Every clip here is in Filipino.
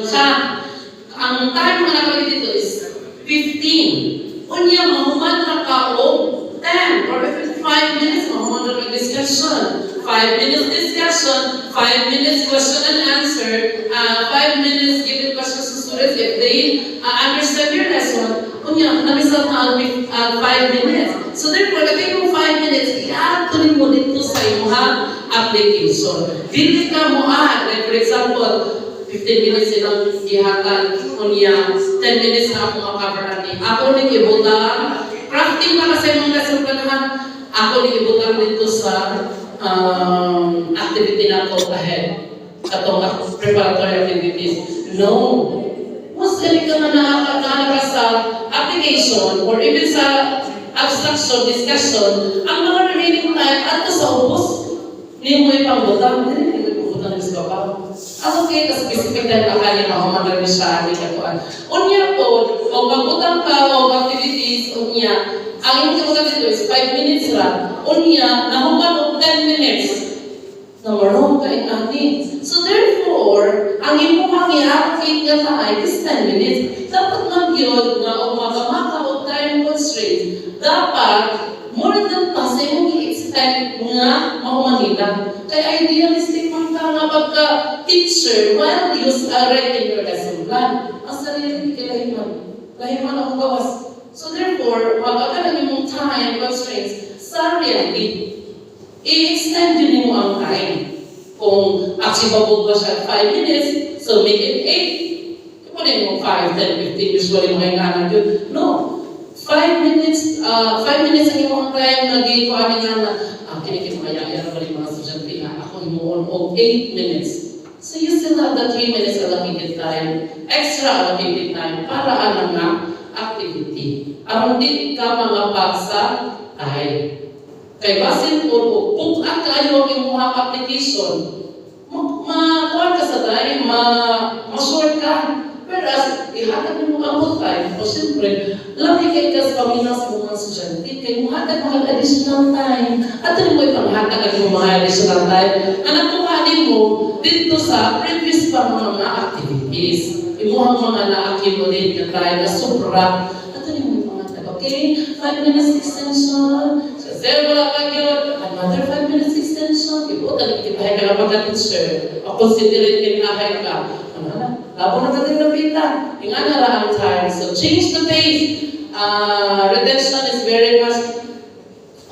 siya. Ang time nga nakalagay dito is 15. Unya, mahuman na ka o 10 or 5 minutes, mahuman na discussion. 5 minutes discussion, 5 minutes question and answer, 5 minutes giving questions to students if they understand your lesson. Unya, namisal na 5 minutes. So therefore, lagay mo 5 minutes, i-add mo dito sa iyong application. Dili ka mo like for example, 15 minutes silang ihatan, unya, 10 minutes na ako makacover natin. Ako rin ibutang, crafting pa kasi mong lesson ka naman, ako rin ibutang dito sa activity na ako ahead. Katong preparatory activities. No. Mas galing ka na nakakana sa application or even sa abstraction, discussion, ang mga remaining time at sa ubos, hindi mo ipang-butang, hindi mo ipang-butang ng iskopa. Okay, kasi specific dahil akali mahumagal na siya, hindi ka tuan. Unya po, o mag-butang ka, o activities, unya, ang yung kapagat dito is 5 minutes lang. Unya, nahuman o 10 minutes. Namarong ka ani. So therefore, ang imuhang i-allocate nga time is 10 minutes. Dapat mag-yod nga o magamaka o time constraints. Dapat, more than pa sa imong i-expect nga mahumanila. Kaya idealistic man ka nga pagka-teacher while you are writing your lesson plan. Ang sarili ni kilahiman. Lahiman akong gawas. So therefore, magkaka lang yung time constraints sa reality. I-extend yun mo ang time. Kung achievable ba siya 5 minutes, so make it 8. Kunin mo 5, 10, 15, usually mga ingana yun. No. 5 minutes ang iyong time na gikuha niya na kinikimaya ba rin mga estudyante na ako mo on 8 minutes. So you still have the 3 minutes allocated time, extra allocated time para ano nga activity. Aron di ka mga paksa time. Kay basin po, kung ang kayo ang iyong application, makuha ka sa time, ma-short ka. Whereas, ihatag mo ang time, o siyempre, laki kay ka sa pamilya sa mga estudyante, kay muhatag mga additional time. At rin mo ipanghatag ang mga additional time na nakuhanin mo dito sa previous pa mga activities. Imuhang mga na-accumulate na time na sobra. At rin mo ipanghatag, okay? 5 minutes extension. So, zero wala ka yun. Another 5 minutes extension. Ibutan, ikibahay ka lang pagka-teacher. O considerate din ahay ka. Labo na natin napitan. Yung ang time. So, change the pace. Retention is very much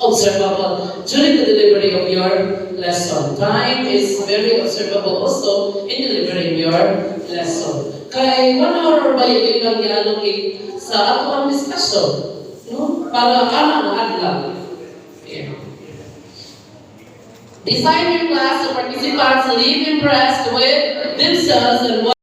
observable during the delivery of your lesson. Time is very observable also in delivering your lesson. Kaya 1 hour ba yung lang i-allocate sa ato ang discussion? No? Para ang adlang. Yeah. Design your class so participants leave impressed with themselves and what